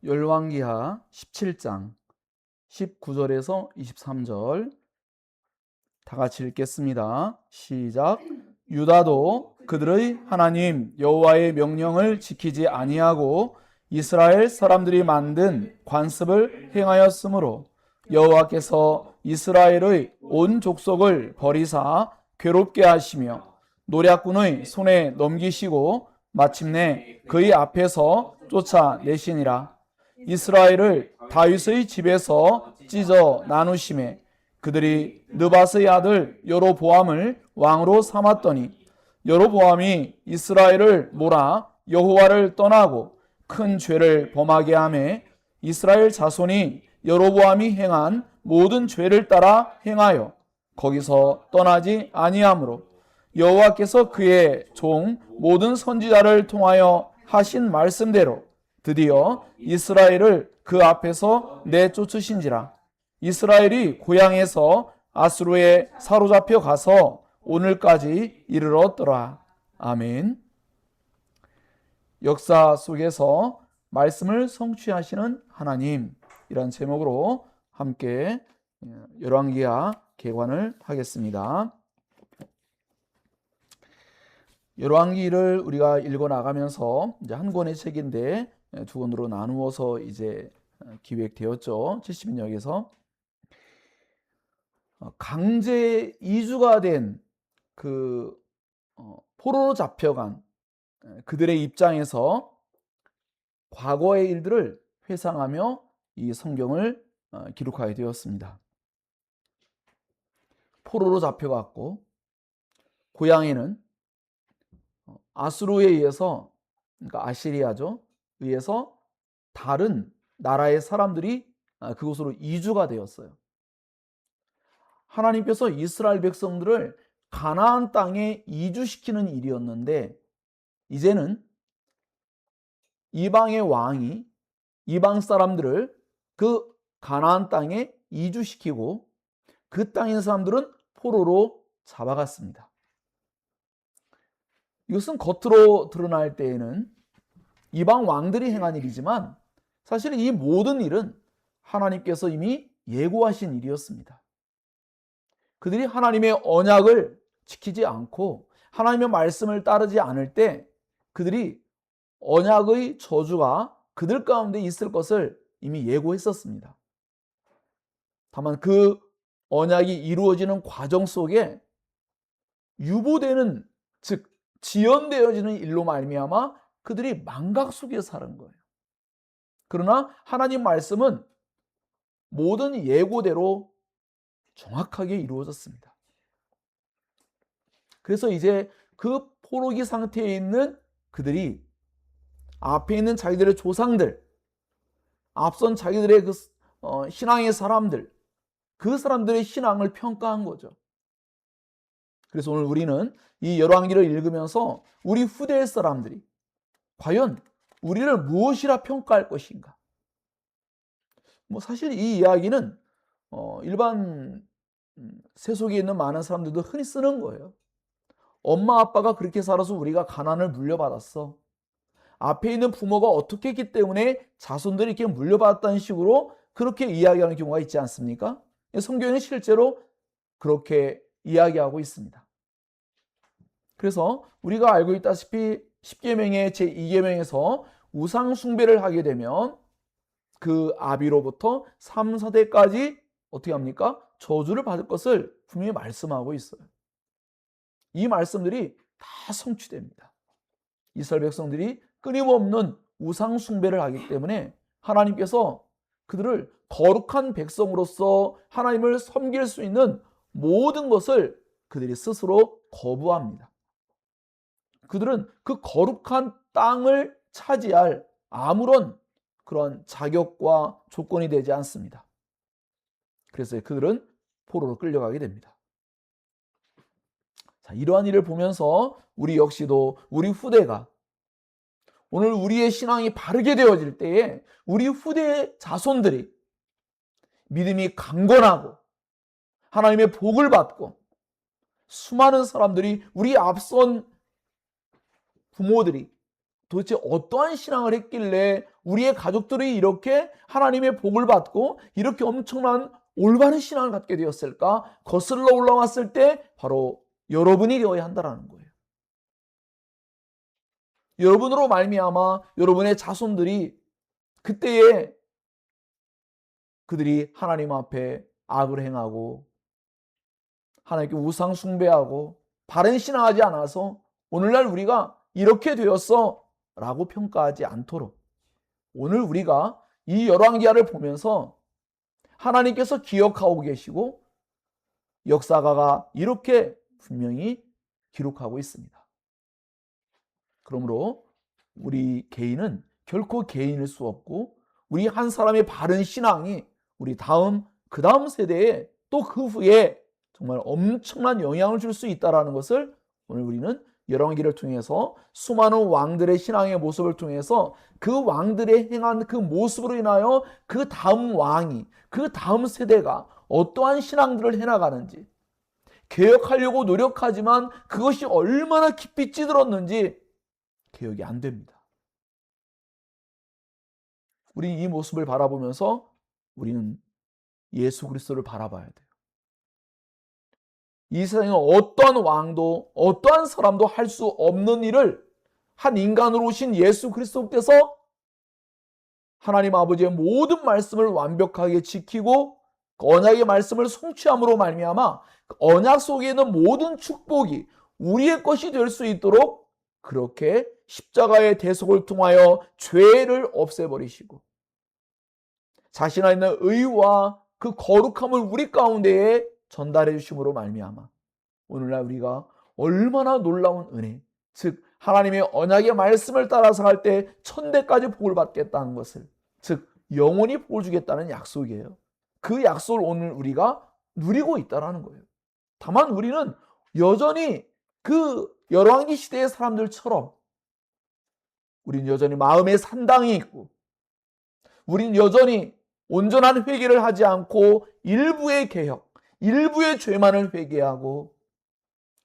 열왕기하 17장 19절에서 23절 다 같이 읽겠습니다. 시작. 유다도 그들의 하나님 여호와의 명령을 지키지 아니하고 이스라엘 사람들이 만든 관습을 행하였으므로 여호와께서 이스라엘의 온 족속을 버리사 괴롭게 하시며 노략군의 손에 넘기시고 마침내 그의 앞에서 쫓아내시니라. 이스라엘을 다윗의 집에서 찢어 나누심에 그들이 느밧의 아들 여로보암을 왕으로 삼았더니 여로보암이 이스라엘을 몰아 여호와를 떠나고 큰 죄를 범하게 하매 이스라엘 자손이 여로보암이 행한 모든 죄를 따라 행하여 거기서 떠나지 아니하므로 여호와께서 그의 종 모든 선지자를 통하여 하신 말씀대로 드디어 이스라엘을 그 앞에서 내쫓으신지라. 이스라엘이 고향에서 아수르에 사로잡혀 가서 오늘까지 이르렀더라. 아멘. 역사 속에서 말씀을 성취하시는 하나님, 이란 제목으로 함께 열왕기하 개관을 하겠습니다. 열왕기를 우리가 읽어 나가면서 이제 한 권의 책인데 두 권으로 나누어서 이제 기획되었죠. 70인역에서 강제 이주가 된 그 포로로 잡혀간 그들의 입장에서 과거의 일들을 회상하며 이 성경을 기록하게 되었습니다. 포로로 잡혀갔고 고향에는 아수르에 의해서, 그러니까 아시리아죠, 의해서 다른 나라의 사람들이 그곳으로 이주가 되었어요. 하나님께서 이스라엘 백성들을 가나안 땅에 이주시키는 일이었는데 이제는 이방의 왕이 이방 사람들을 그 가나안 땅에 이주시키고 그 땅에 있는 사람들은 포로로 잡아갔습니다. 이것은 겉으로 드러날 때에는 이방 왕들이 행한 일이지만 사실 이 모든 일은 하나님께서 이미 예고하신 일이었습니다. 그들이 하나님의 언약을 지키지 않고 하나님의 말씀을 따르지 않을 때 그들이 언약의 저주가 그들 가운데 있을 것을 이미 예고했었습니다. 다만 그 언약이 이루어지는 과정 속에 유보되는, 즉 지연되어지는 일로 말미암아 그들이 망각 속에 사는 거예요. 그러나 하나님 말씀은 모든 예고대로 정확하게 이루어졌습니다. 그래서 이제 그 포로기 상태에 있는 그들이 앞에 있는 자기들의 조상들, 앞선 자기들의 그 신앙의 사람들, 그 사람들의 신앙을 평가한 거죠. 그래서 오늘 우리는 이 열왕기를 읽으면서 우리 후대의 사람들이 과연 우리를 무엇이라 평가할 것인가? 사실 이 이야기는 일반 세속에 있는 많은 사람들도 흔히 쓰는 거예요. 엄마 아빠가 그렇게 살아서 우리가 가난을 물려받았어. 앞에 있는 부모가 어떻게 했기 때문에 자손들이 이렇게 물려받았다는 식으로 그렇게 이야기하는 경우가 있지 않습니까? 성경에는 실제로 그렇게 이야기하고 있습니다. 그래서 우리가 알고 있다시피 10계명의 제2계명에서 우상 숭배를 하게 되면 그 아비로부터 3, 4대까지 어떻게 합니까? 저주를 받을 것을 분명히 말씀하고 있어요. 이 말씀들이 다 성취됩니다. 이스라엘 백성들이 끊임없는 우상 숭배를 하기 때문에 하나님께서 그들을 거룩한 백성으로서 하나님을 섬길 수 있는 모든 것을 그들이 스스로 거부합니다. 그들은 그 거룩한 땅을 차지할 아무런 그런 자격과 조건이 되지 않습니다. 그래서 그들은 포로로 끌려가게 됩니다. 자, 이러한 일을 보면서 우리 역시도 우리 후대가 오늘 우리의 신앙이 바르게 되어질 때에 우리 후대의 자손들이 믿음이 강건하고 하나님의 복을 받고 수많은 사람들이 우리 앞선 부모들이 도대체 어떠한 신앙을 했길래 우리의 가족들이 이렇게 하나님의 복을 받고 이렇게 엄청난 올바른 신앙을 갖게 되었을까? 거슬러 올라왔을 때 바로 여러분이 되어야 한다는 거예요. 여러분으로 말미암아 여러분의 자손들이 그때에 그들이 하나님 앞에 악을 행하고 하나님께 우상 숭배하고 바른 신앙하지 않아서 오늘날 우리가 이렇게 되었어 라고 평가하지 않도록 오늘 우리가 이 열왕기하를 보면서 하나님께서 기억하고 계시고 역사가가 이렇게 분명히 기록하고 있습니다. 그러므로 우리 개인은 결코 개인일 수 없고 우리 한 사람의 바른 신앙이 우리 그 다음 세대에 또 그 후에 정말 엄청난 영향을 줄 수 있다는 것을 오늘 우리는 열왕기를 통해서 수많은 왕들의 신앙의 모습을 통해서 그 왕들의 행한 그 모습으로 인하여 그 다음 왕이 그 다음 세대가 어떠한 신앙들을 해나가는지 개혁하려고 노력하지만 그것이 얼마나 깊이 찌들었는지 개혁이 안 됩니다. 우리 이 모습을 바라보면서 우리는 예수 그리스도를 바라봐야 돼요. 이 세상에 어떠한 왕도 어떠한 사람도 할 수 없는 일을 한 인간으로 오신 예수 그리스도께서 하나님 아버지의 모든 말씀을 완벽하게 지키고 언약의 말씀을 성취함으로 말미암아 언약 속에 있는 모든 축복이 우리의 것이 될 수 있도록 그렇게 십자가의 대속을 통하여 죄를 없애버리시고 자신 안에 있는 의와 그 거룩함을 우리 가운데에 전달해 주심으로 말미암아 오늘날 우리가 얼마나 놀라운 은혜, 즉 하나님의 언약의 말씀을 따라서 할 때 천대까지 복을 받겠다는 것을, 즉 영원히 복을 주겠다는 약속이에요. 그 약속을 오늘 우리가 누리고 있다는 거예요. 다만 우리는 여전히 그 열왕기 시대의 사람들처럼 우리는 여전히 마음에 산당이 있고 우리는 여전히 온전한 회개를 하지 않고 일부의 개혁, 일부의 죄만을 회개하고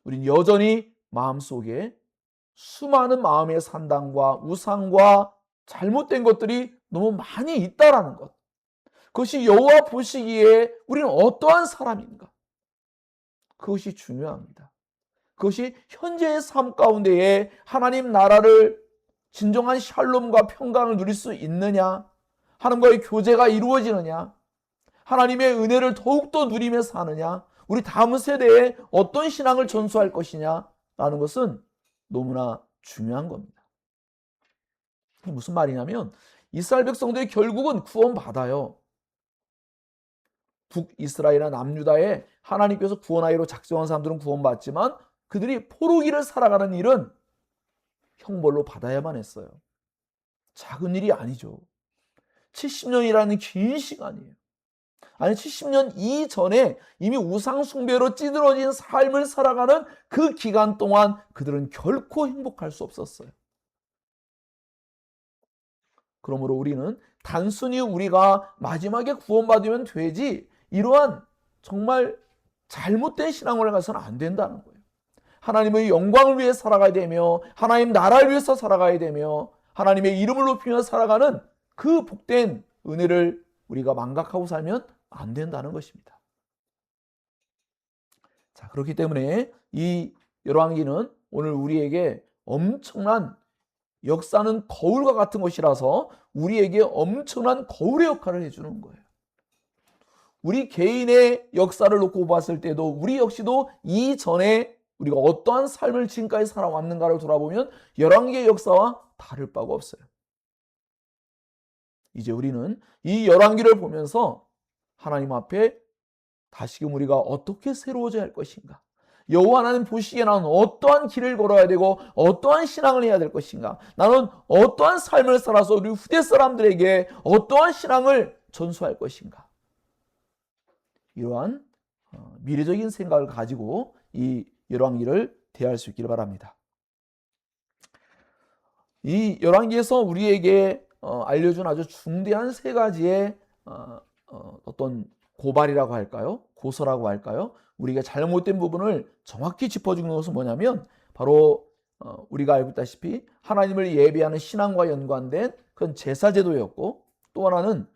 우리는 여전히 마음속에 수많은 마음의 산당과 우상과 잘못된 것들이 너무 많이 있다라는 것. 그것이 여호와 보시기에 우리는 어떠한 사람인가? 그것이 중요합니다. 그것이 현재의 삶 가운데에 하나님 나라를 진정한 샬롬과 평강을 누릴 수 있느냐? 하나님과의 교제가 이루어지느냐? 하나님의 은혜를 더욱더 누리며 사느냐? 우리 다음 세대에 어떤 신앙을 전수할 것이냐? 라는 것은 너무나 중요한 겁니다. 무슨 말이냐면 이스라엘 백성들이 결국은 구원받아요. 북이스라엘이나 남유다에 하나님께서 구원하기로 작정한 사람들은 구원받지만 그들이 포로기를 살아가는 일은 형벌로 받아야만 했어요. 작은 일이 아니죠. 70년이라는 긴 시간이에요. 아니 70년 이전에 이미 우상 숭배로 찌들어진 삶을 살아가는 그 기간 동안 그들은 결코 행복할 수 없었어요. 그러므로 우리는 단순히 우리가 마지막에 구원받으면 되지 이러한 정말 잘못된 신앙을 가서는 안 된다는 거예요. 하나님의 영광을 위해 살아가야 되며 하나님 나라를 위해서 살아가야 되며 하나님의 이름을 높이며 살아가는 그 복된 은혜를 우리가 망각하고 살면 안 된다는 것입니다. 자, 그렇기 때문에 이 열왕기는 오늘 우리에게 엄청난 역사는 거울과 같은 것이라서 우리에게 엄청난 거울의 역할을 해주는 거예요. 우리 개인의 역사를 놓고 봤을 때도 우리 역시도 이전에 우리가 어떠한 삶을 지금까지 살아왔는가를 돌아보면 열왕기의 역사와 다를 바가 없어요. 이제 우리는 이 열왕기를 보면서 하나님 앞에 다시금 우리가 어떻게 새로워져야 할 것인가, 여호와 하나님 보시기에 나는 어떠한 길을 걸어야 되고 어떠한 신앙을 해야 될 것인가, 나는 어떠한 삶을 살아서 우리 후대 사람들에게 어떠한 신앙을 전수할 것인가, 이러한 미래적인 생각을 가지고 이 열왕기를 대할 수 있기를 바랍니다. 이 열왕기에서 우리에게 알려준 아주 중대한 세 가지의 어떤 고발이라고 할까요? 고소라고 할까요? 우리가 잘못된 부분을 정확히 짚어주는 것은 뭐냐면 바로 우리가 알고 있다시피 하나님을 예배하는 신앙과 연관된 그런 제사제도였고, 또 하나는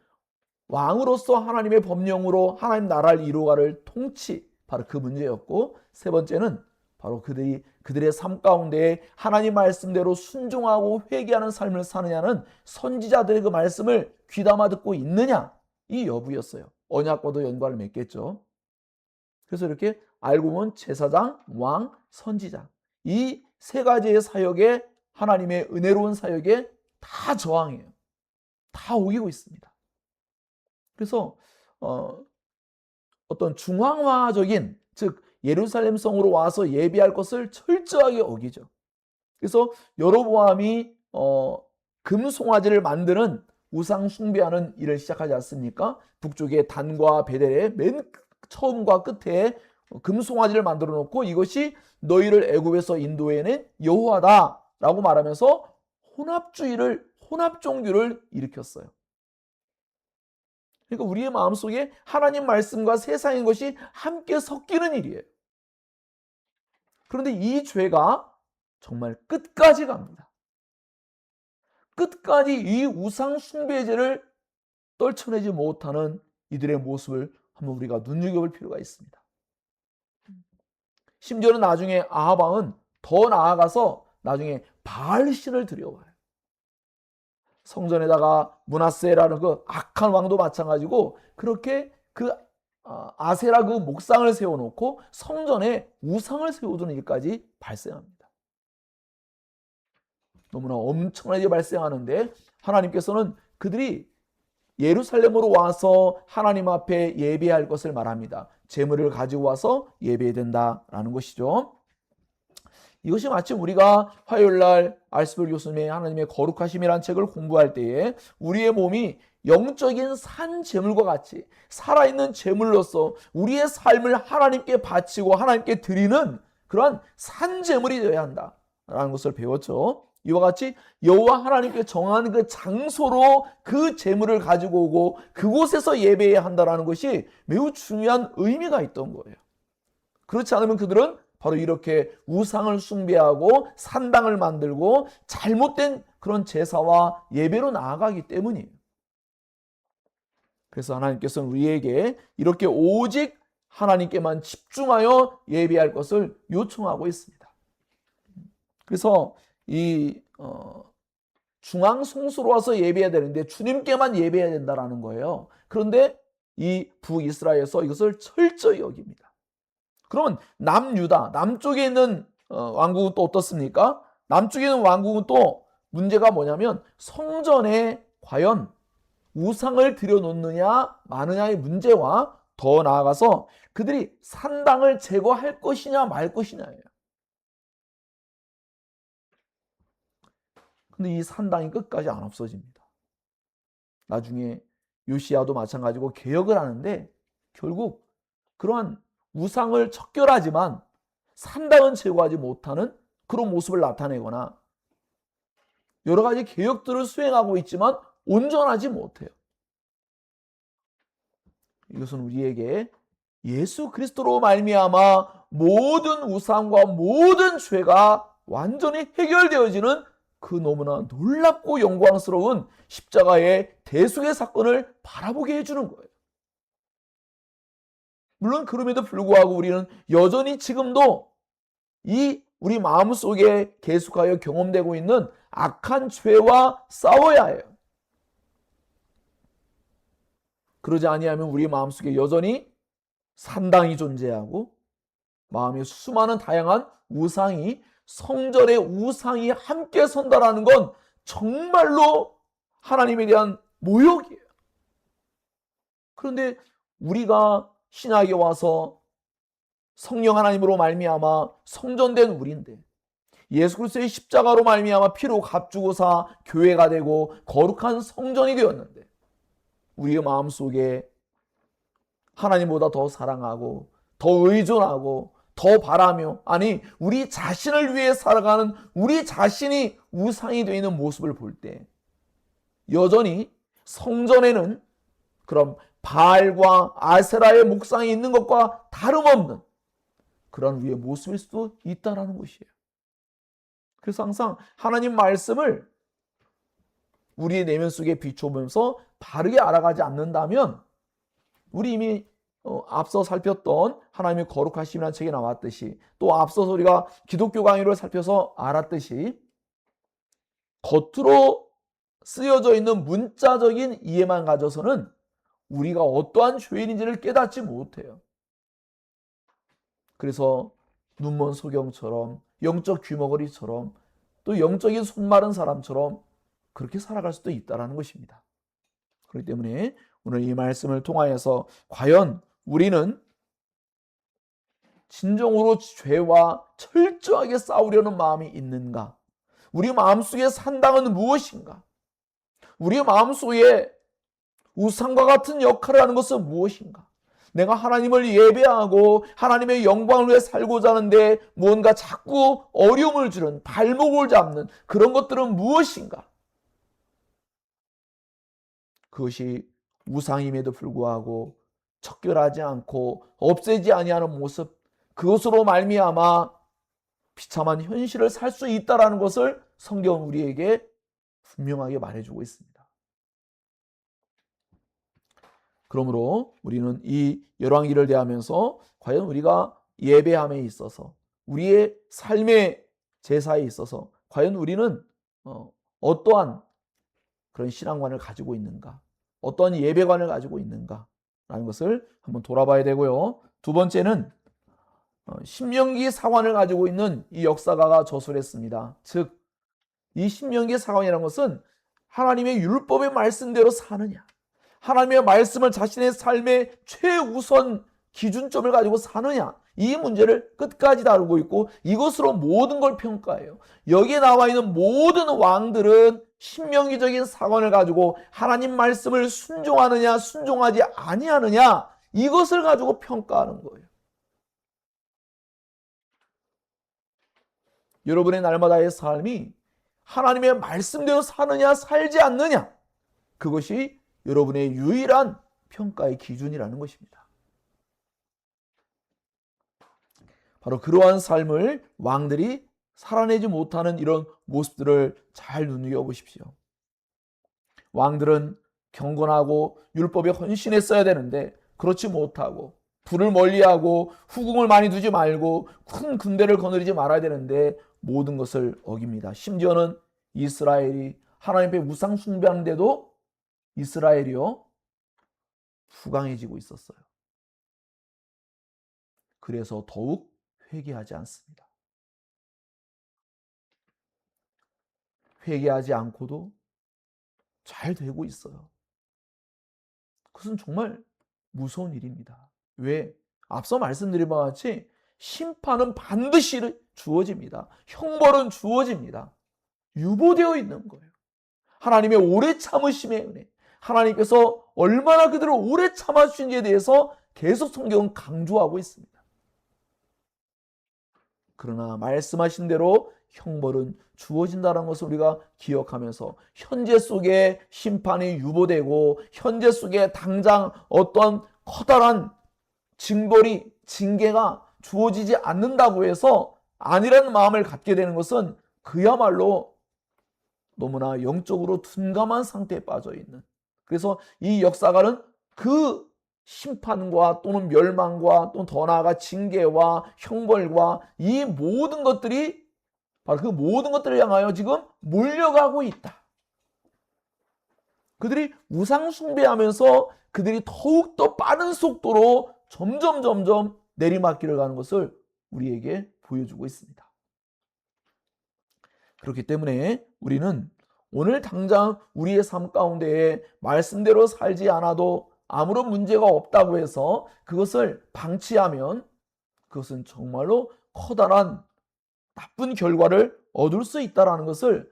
왕으로서 하나님의 법령으로 하나님 나라를 이루어가를 통치, 바로 그 문제였고, 세 번째는 바로 그들의 삶 가운데 하나님 말씀대로 순종하고 회개하는 삶을 사느냐는 선지자들의 그 말씀을 귀담아 듣고 있느냐, 이 여부였어요. 언약과도 연관을 맺겠죠. 그래서 이렇게 알고 보면 제사장, 왕, 선지자, 이 세 가지의 사역에, 하나님의 은혜로운 사역에 다 저항해요. 다 어기고 있습니다. 그래서 어떤 중앙화적인, 즉 예루살렘 성으로 와서 예배할 것을 철저하게 어기죠. 그래서 여로보암이 금송아지를 만드는 우상 숭배하는 일을 시작하지 않습니까? 북쪽의 단과 베델의 맨 처음과 끝에 금송아지를 만들어 놓고 이것이 너희를 애굽에서 인도해낸 여호와다라고 말하면서 혼합종교를 일으켰어요. 그러니까 우리의 마음속에 하나님 말씀과 세상의 것이 함께 섞이는 일이에요. 그런데 이 죄가 정말 끝까지 갑니다. 끝까지 이 우상 숭배제를 떨쳐내지 못하는 이들의 모습을 한번 우리가 눈여겨볼 필요가 있습니다. 심지어는 나중에 아합 왕은 더 나아가서 나중에 바알신을 들여와요. 성전에다가 므낫세라는 그 악한 왕도 마찬가지고 그렇게 그 아세라 그 목상을 세워놓고 성전에 우상을 세워두는 일까지 발생합니다. 너무나 엄청나게 발생하는데, 하나님께서는 그들이 예루살렘으로 와서 하나님 앞에 예배할 것을 말합니다. 제물을 가지고 와서 예배해야 된다라는 것이죠. 이것이 마치 우리가 화요일날 알스별 교수님의 하나님의 거룩하심이라는 책을 공부할 때에 우리의 몸이 영적인 산 제물과 같이 살아있는 제물로서 우리의 삶을 하나님께 바치고 하나님께 드리는 그러한 산 제물이 되어야 한다라는 것을 배웠죠. 이와 같이 여호와 하나님께 정한 그 장소로 그 제물을 가지고 오고 그곳에서 예배해야 한다는 것이 매우 중요한 의미가 있던 거예요. 그렇지 않으면 그들은 바로 이렇게 우상을 숭배하고 산당을 만들고 잘못된 그런 제사와 예배로 나아가기 때문이에요. 그래서 하나님께서는 우리에게 이렇게 오직 하나님께만 집중하여 예배할 것을 요청하고 있습니다. 그래서 이 중앙 성소로 와서 예배해야 되는데 주님께만 예배해야 된다는 거예요. 그런데 이 북이스라엘에서 이것을 철저히 여깁니다. 그러면 남유다, 남쪽에 있는 왕국은 또 어떻습니까? 남쪽에 있는 왕국은 또 문제가 뭐냐면 성전에 과연 우상을 들여놓느냐 마느냐의 문제와 더 나아가서 그들이 산당을 제거할 것이냐 말 것이냐예요. 근데 이 산당이 끝까지 안 없어집니다. 나중에 요시야도 마찬가지고 개혁을 하는데 결국 그러한 우상을 척결하지만 산당은 제거하지 못하는 그런 모습을 나타내거나 여러 가지 개혁들을 수행하고 있지만 온전하지 못해요. 이것은 우리에게 예수 그리스도로 말미암아 모든 우상과 모든 죄가 완전히 해결되어지는 그 너무나 놀랍고 영광스러운 십자가의 대속의 사건을 바라보게 해주는 거예요. 물론 그럼에도 불구하고 우리는 여전히 지금도 이 우리 마음속에 계속하여 경험되고 있는 악한 죄와 싸워야 해요. 그러지 아니하면 우리 마음속에 여전히 산당이 존재하고 마음에 수많은 다양한 우상이, 성전의 우상이 함께 선다라는 건 정말로 하나님에 대한 모욕이에요. 그런데 우리가 신약에 와서 성령 하나님으로 말미암아 성전된 우리인데 예수 그리스도의 십자가로 말미암아 피로 값주고사 교회가 되고 거룩한 성전이 되었는데 우리의 마음속에 하나님보다 더 사랑하고 더 의존하고 더 바라며, 아니 우리 자신을 위해 살아가는 우리 자신이 우상이 되어 있는 모습을 볼 때 여전히 성전에는 그럼 바알과 아세라의 목상이 있는 것과 다름없는 그런 우리의 모습일 수도 있다는 것이에요. 그래서 항상 하나님 말씀을 우리의 내면 속에 비춰보면서 바르게 알아가지 않는다면 우리 이미 앞서 살폈던 하나님의 거룩하심이라는 책에 나왔듯이 또 앞서서 우리가 기독교 강의를 살펴서 알았듯이 겉으로 쓰여져 있는 문자적인 이해만 가져서는 우리가 어떠한 죄인인지를 깨닫지 못해요. 그래서 눈먼 소경처럼 영적 귀머거리처럼 또 영적인 손마른 사람처럼 그렇게 살아갈 수도 있다는 것입니다. 그렇기 때문에 오늘 이 말씀을 통하여서 과연 우리는 진정으로 죄와 철저하게 싸우려는 마음이 있는가? 우리 마음속에 산당은 무엇인가? 우리 마음속에 우상과 같은 역할을 하는 것은 무엇인가? 내가 하나님을 예배하고 하나님의 영광을 위해 살고자 하는데 무언가 자꾸 어려움을 주는 발목을 잡는 그런 것들은 무엇인가? 그것이 우상임에도 불구하고 척결하지 않고 없애지 아니하는 모습, 그것으로 말미암아 비참한 현실을 살 수 있다는 것을 성경은 우리에게 분명하게 말해주고 있습니다. 그러므로 우리는 이 열왕기를 대하면서 과연 우리가 예배함에 있어서 우리의 삶의 제사에 있어서 과연 우리는 어떠한 그런 신앙관을 가지고 있는가, 어떠한 예배관을 가지고 있는가 라는 것을 한번 돌아봐야 되고요. 두 번째는 신명기 사관을 가지고 있는 이 역사가가 저술했습니다. 즉, 이 신명기 사관이라는 것은 하나님의 율법의 말씀대로 사느냐, 하나님의 말씀을 자신의 삶의 최우선 기준점을 가지고 사느냐, 이 문제를 끝까지 다루고 있고 이것으로 모든 걸 평가해요. 여기에 나와 있는 모든 왕들은 신명기적인 사관을 가지고 하나님 말씀을 순종하느냐 순종하지 아니하느냐 이것을 가지고 평가하는 거예요. 여러분의 날마다의 삶이 하나님의 말씀대로 사느냐 살지 않느냐, 그것이 여러분의 유일한 평가의 기준이라는 것입니다. 바로 그러한 삶을 왕들이 살아내지 못하는 이런 모습들을 잘 눈여겨보십시오. 왕들은 경건하고 율법에 헌신했어야 되는데 그렇지 못하고 불을 멀리하고 후궁을 많이 두지 말고 큰 군대를 거느리지 말아야 되는데 모든 것을 어깁니다. 심지어는 이스라엘이 하나님 앞에 우상 숭배하는데도 이스라엘이요 부강해지고 있었어요. 그래서 더욱 회개하지 않습니다. 회개하지 않고도 잘 되고 있어요. 그것은 정말 무서운 일입니다. 왜? 앞서 말씀드린 바와 같이 심판은 반드시 주어집니다. 형벌은 주어집니다. 유보되어 있는 거예요. 하나님의 오래 참으심의 은혜, 하나님께서 얼마나 그들을 오래 참아주신지에 대해서 계속 성경은 강조하고 있습니다. 그러나 말씀하신 대로 형벌은 주어진다는 것을 우리가 기억하면서 현재 속에 심판이 유보되고 현재 속에 당장 어떤 커다란 징벌이 징계가 주어지지 않는다고 해서 아니라는 마음을 갖게 되는 것은 그야말로 너무나 영적으로 둔감한 상태에 빠져 있는, 그래서 이 역사가는 그 심판과 또는 멸망과 또 더 나아가 징계와 형벌과 이 모든 것들이 바로 그 모든 것들을 향하여 지금 몰려가고 있다. 그들이 우상 숭배하면서 그들이 더욱더 빠른 속도로 점점 내리막길을 가는 것을 우리에게 보여주고 있습니다. 그렇기 때문에 우리는 오늘 당장 우리의 삶 가운데에 말씀대로 살지 않아도 아무런 문제가 없다고 해서 그것을 방치하면 그것은 정말로 커다란 나쁜 결과를 얻을 수 있다는 것을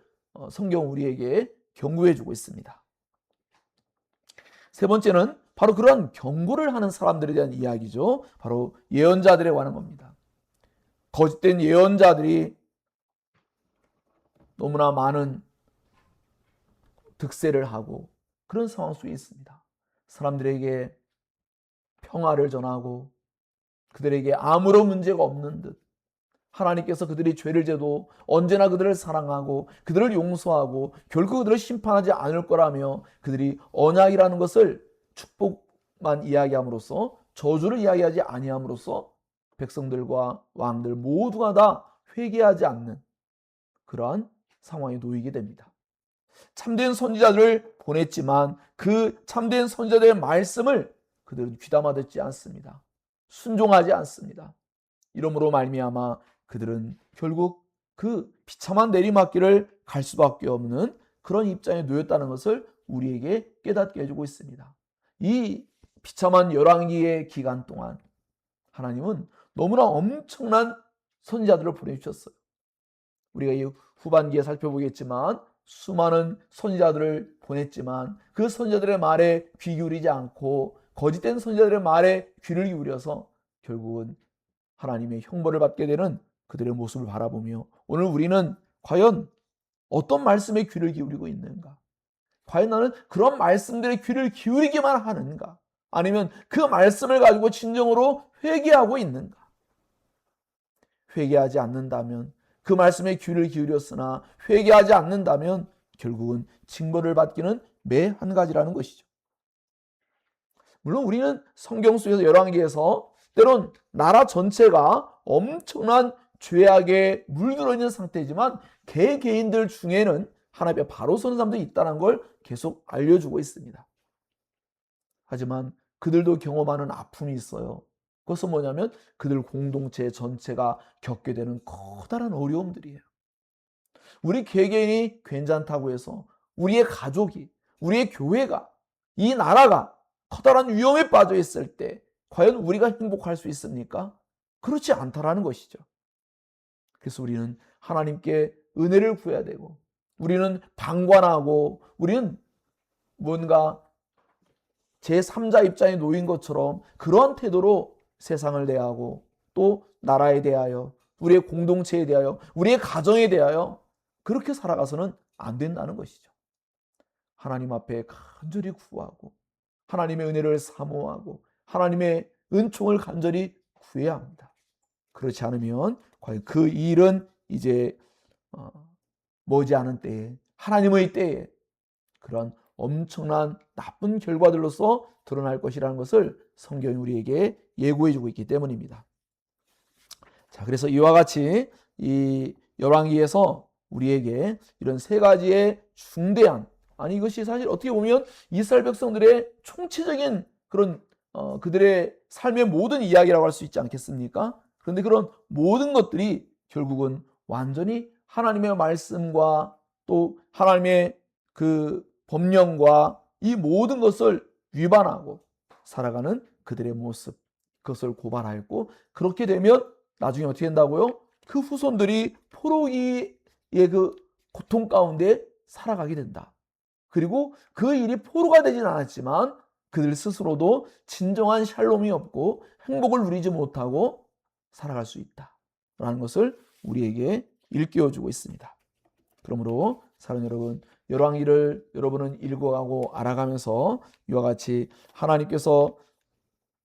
성경은 우리에게 경고해 주고 있습니다. 세 번째는 바로 그러한 경고를 하는 사람들에 대한 이야기죠. 바로 예언자들에 관한 겁니다. 거짓된 예언자들이 너무나 많은 득세를 하고 그런 상황 속에 있습니다. 사람들에게 평화를 전하고 그들에게 아무런 문제가 없는 듯 하나님께서 그들이 죄를 져도 언제나 그들을 사랑하고 그들을 용서하고 결코 그들을 심판하지 않을 거라며 그들이 언약이라는 것을 축복만 이야기함으로써 저주를 이야기하지 아니함으로써 백성들과 왕들 모두가 다 회개하지 않는 그러한 상황에 놓이게 됩니다. 참된 선지자들을 보냈지만 그 참된 선지자들의 말씀을 그들은 귀담아 듣지 않습니다. 순종하지 않습니다. 이러므로 말미암아 그들은 결국 그 비참한 내리막길을 갈 수밖에 없는 그런 입장에 놓였다는 것을 우리에게 깨닫게 해주고 있습니다. 이 비참한 열왕기의 기간 동안 하나님은 너무나 엄청난 선지자들을 보내주셨어요. 우리가 이 후반기에 살펴보겠지만 수많은 선지자들을 보냈지만 그 선지자들의 말에 귀 기울이지 않고 거짓된 선지자들의 말에 귀를 기울여서 결국은 하나님의 형벌을 받게 되는 그들의 모습을 바라보며 오늘 우리는 과연 어떤 말씀에 귀를 기울이고 있는가? 과연 나는 그런 말씀들에 귀를 기울이기만 하는가? 아니면 그 말씀을 가지고 진정으로 회개하고 있는가? 회개하지 않는다면 그 말씀에 귀를 기울였으나 회개하지 않는다면 결국은 징벌을 받기는 매 한 가지라는 것이죠. 물론 우리는 성경 속에서 열왕기에서 때론 나라 전체가 엄청난 죄악에 물들어 있는 상태지만 개개인들 중에는 하나님의 바로 서는 사람들이 있다는 걸 계속 알려주고 있습니다. 하지만 그들도 경험하는 아픔이 있어요. 그것은 뭐냐면 그들 공동체 전체가 겪게 되는 커다란 어려움들이에요. 우리 개개인이 괜찮다고 해서 우리의 가족이, 우리의 교회가, 이 나라가 커다란 위험에 빠져 있을 때 과연 우리가 행복할 수 있습니까? 그렇지 않다라는 것이죠. 그래서 우리는 하나님께 은혜를 구해야 되고 우리는 방관하고 우리는 뭔가 제3자 입장에 놓인 것처럼 그러한 태도로 세상을 대하고 또 나라에 대하여 우리의 공동체에 대하여 우리의 가정에 대하여 그렇게 살아가서는 안 된다는 것이죠. 하나님 앞에 간절히 구하고 하나님의 은혜를 사모하고 하나님의 은총을 간절히 구해야 합니다. 그렇지 않으면 과연 그 일은 이제 머지않은 때에 하나님의 때에 그런 엄청난 나쁜 결과들로서 드러날 것이라는 것을 성경이 우리에게 예고해 주고 있기 때문입니다. 자, 그래서 이와 같이 이 열왕기에서 우리에게 이런 세 가지의 중대한 이것이 사실 어떻게 보면 이스라엘 백성들의 총체적인 그런 그들의 삶의 모든 이야기라고 할 수 있지 않겠습니까? 그런데 그런 모든 것들이 결국은 완전히 하나님의 말씀과 또 하나님의 그 법령과 이 모든 것을 위반하고 살아가는 그들의 모습, 그것을 고발하였고 그렇게 되면 나중에 어떻게 된다고요? 그 후손들이 포로기의 그 고통 가운데 살아가게 된다. 그리고 그 일이 포로가 되진 않았지만 그들 스스로도 진정한 샬롬이 없고 행복을 누리지 못하고 살아갈 수 있다라는 것을 우리에게 일깨워주고 있습니다. 그러므로 사랑하는 여러분, 열왕기를 여러분은 읽어가고 알아가면서 이와 같이 하나님께서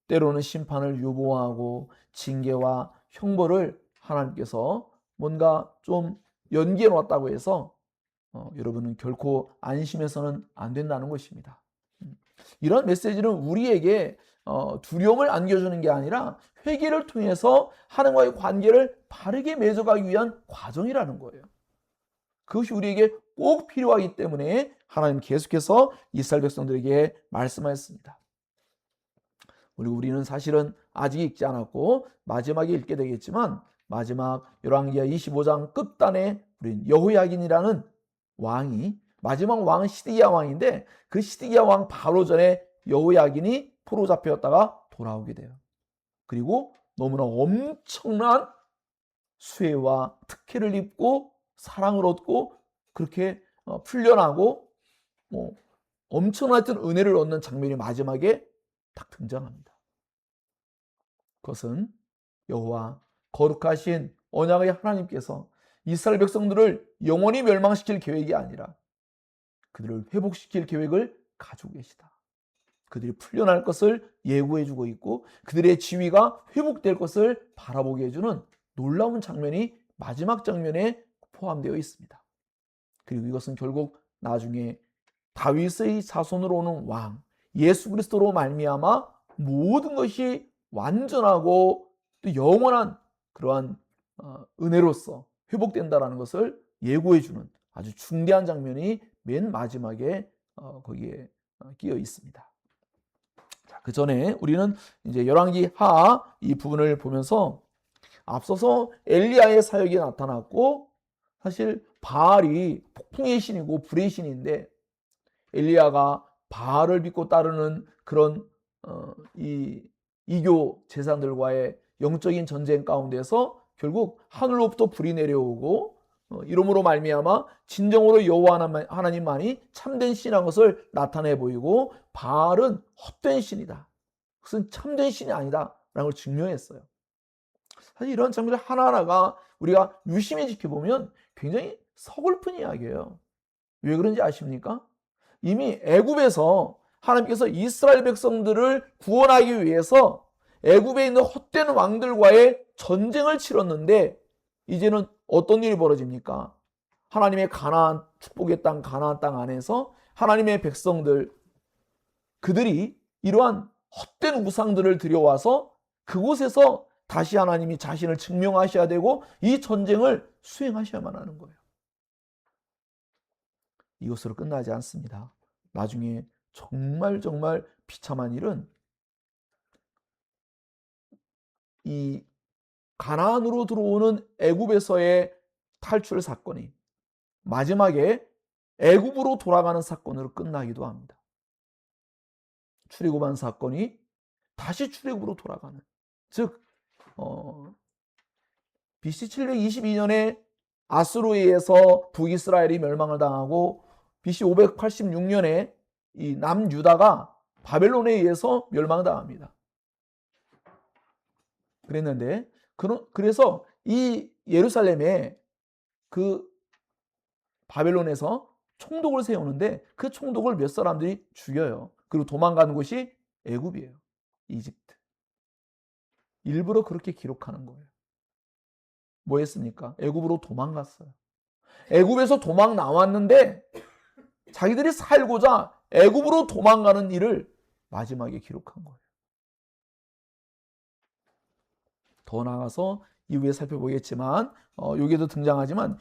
때로는 심판을 유보하고 징계와 형벌을 하나님께서 뭔가 좀 연기해 놓았다고 해서 여러분은 결코 안심해서는 안 된다는 것입니다. 이런 메시지는 우리에게 두려움을 안겨주는 게 아니라 회개를 통해서 하나님과의 관계를 바르게 맺어가기 위한 과정이라는 거예요. 그것이 우리에게 꼭 필요하기 때문에 하나님 계속해서 이스라엘 백성들에게 말씀하였습니다. 그리고 우리는 사실은 아직 읽지 않았고 마지막에 읽게 되겠지만 마지막 열왕기하 25장 끝단에 우린 여호야긴이라는 왕이 마지막 왕은 시드기야 왕인데 그 시드기야 왕 바로 전에 여호야긴이 포로 잡혀갔다가 돌아오게 돼요. 그리고 너무나 엄청난 수혜와 특혜를 입고 사랑을 얻고 그렇게 풀려나고 엄청난 은혜를 얻는 장면이 마지막에 딱 등장합니다. 그것은 여호와 거룩하신 언약의 하나님께서 이스라엘 백성들을 영원히 멸망시킬 계획이 아니라 그들을 회복시킬 계획을 가지고 계시다. 그들이 풀려날 것을 예고해주고 있고 그들의 지위가 회복될 것을 바라보게 해주는 놀라운 장면이 마지막 장면에 포함되어 있습니다. 그리고 이것은 결국 나중에 다윗의 자손으로 오는 왕 예수 그리스도로 말미암아 모든 것이 완전하고 또 영원한 그러한 은혜로서 회복된다라는 것을 예고해 주는 아주 중대한 장면이 맨 마지막에 거기에 끼어 있습니다. 자, 그 전에 우리는 이제 열왕기 하 이 부분을 보면서 앞서서 엘리야의 사역이 나타났고 사실 바알이 폭풍의 신이고 불의 신인데 엘리야가 바알을 믿고 따르는 그런 이 이교 제사장들과의 영적인 전쟁 가운데서 결국 하늘로부터 불이 내려오고 이러므로 말미암아 진정으로 여호와 하나님만이 참된 신이라는 것을 나타내 보이고 바알은 헛된 신이다. 그것은 참된 신이 아니다라는 걸 증명했어요. 사실 이런 장면들 하나하나가 우리가 유심히 지켜보면 굉장히 서글픈 이야기예요. 왜 그런지 아십니까? 이미 애굽에서 하나님께서 이스라엘 백성들을 구원하기 위해서 애굽에 있는 헛된 왕들과의 전쟁을 치렀는데 이제는 어떤 일이 벌어집니까? 하나님의 가나안 축복의 땅 가나안 땅 안에서 하나님의 백성들 그들이 이러한 헛된 우상들을 들여와서 그곳에서 다시 하나님이 자신을 증명하셔야 되고 이 전쟁을 수행하셔야만 하는 거예요. 이것으로 끝나지 않습니다. 나중에 정말 비참한 일은 이 가나안으로 들어오는 애굽에서의 탈출 사건이 마지막에 애굽으로 돌아가는 사건으로 끝나기도 합니다. 출애굽한 사건이 다시 출애굽으로 돌아가는 즉 BC 722년에 아수르에 의해서 북이스라엘이 멸망을 당하고 BC 586년에 이 남유다가 바벨론에 의해서 멸망당합니다. 그랬는데 그래서 이 예루살렘에 그 바벨론에서 총독을 세우는데 그 총독을 몇 사람들이 죽여요. 그리고 도망가는 곳이 애굽이에요. 이집트. 일부러 그렇게 기록하는 거예요. 뭐 했습니까? 애굽으로 도망갔어요. 애굽에서 도망 나왔는데 자기들이 살고자 애굽으로 도망가는 일을 마지막에 기록한 거예요. 더 나아가서 이후에 살펴보겠지만 여기에도 등장하지만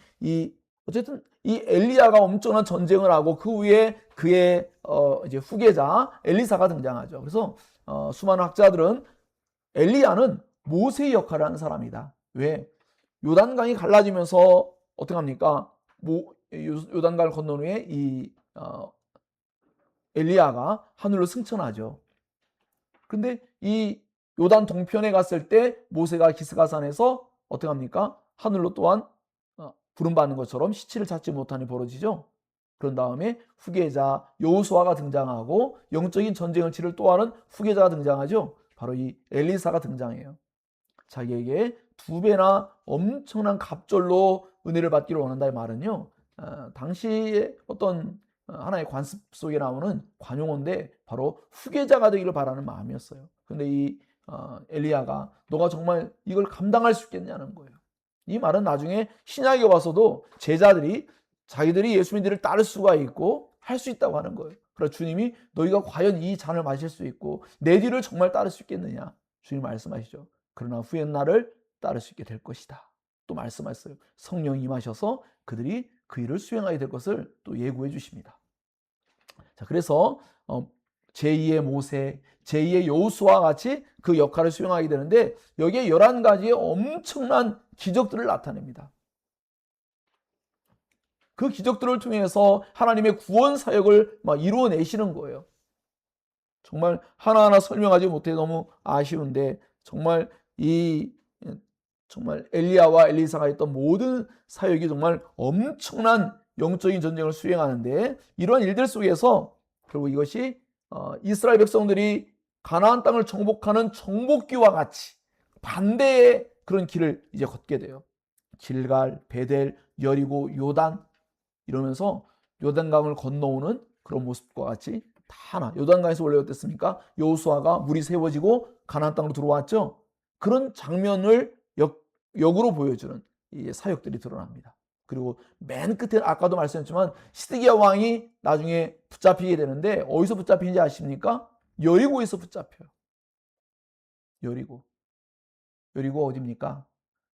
어쨌든 이 엘리야가 엄청난 전쟁을 하고 그 후에 그의 이제 후계자 엘리사가 등장하죠. 그래서 수많은 학자들은 엘리야는 모세의 역할을 하는 사람이다. 왜? 요단강이 갈라지면서 어떻게 합니까? 요단강을 건넌 후에 이 엘리야가 하늘로 승천하죠. 근데 이 요단 동편에 갔을 때 모세가 기스가산에서 어떻게 합니까? 하늘로 또한 부름받는 것처럼 시체를 찾지 못하니 벌어지죠. 그런 다음에 후계자 여호수아가 등장하고 영적인 전쟁을 치를 또 하는 후계자가 등장하죠. 바로 이 엘리사가 등장해요. 자기에게 2배나 엄청난 갑절로 은혜를 받기를 원한다의 말은요. 당시에 어떤 하나의 관습 속에 나오는 관용어인데 바로 후계자가 되기를 바라는 마음이었어요. 근데 이 엘리야가 너가 정말 이걸 감당할 수 있겠냐는 거예요. 이 말은 나중에 신약에 와서도 제자들이 자기들이 예수님들을 따를 수가 있고 할 수 있다고 하는 거예요. 그래서 주님이 너희가 과연 이 잔을 마실 수 있고 내 뒤를 정말 따를 수 있겠느냐 주님 말씀하시죠. 그러나 후에 나를 따를 수 있게 될 것이다. 또 말씀하셨어요. 성령이 임하셔서 그들이 그 일을 수행하게 될 것을 또 예고해 주십니다. 자, 그래서 제2의 모세, 제2의 여호수아와 같이 그 역할을 수행하게 되는데 여기에 11가지의 엄청난 기적들을 나타냅니다. 그 기적들을 통해서 하나님의 구원 사역을 이루어내시는 거예요. 정말 하나하나 설명하지 못해 너무 아쉬운데 정말 정말 엘리야와 엘리사가 했던 모든 사역이 정말 엄청난 영적인 전쟁을 수행하는데 이러한 일들 속에서 결국 이것이 이스라엘 백성들이 가나안 땅을 정복하는 정복기와 같이 반대의 그런 길을 이제 걷게 돼요. 길갈, 베델, 여리고, 요단 이러면서 요단강을 건너오는 그런 모습과 같이 다 하나. 요단강에서 원래 어땠습니까? 여호수아가 물이 세워지고 가나안 땅으로 들어왔죠. 그런 장면을 역으로 보여주는 이 사역들이 드러납니다. 그리고 맨 끝에 아까도 말씀했지만 시드기야 왕이 나중에 붙잡히게 되는데 어디서 붙잡히는지 아십니까? 여리고에서 붙잡혀요. 여리고 어디입니까?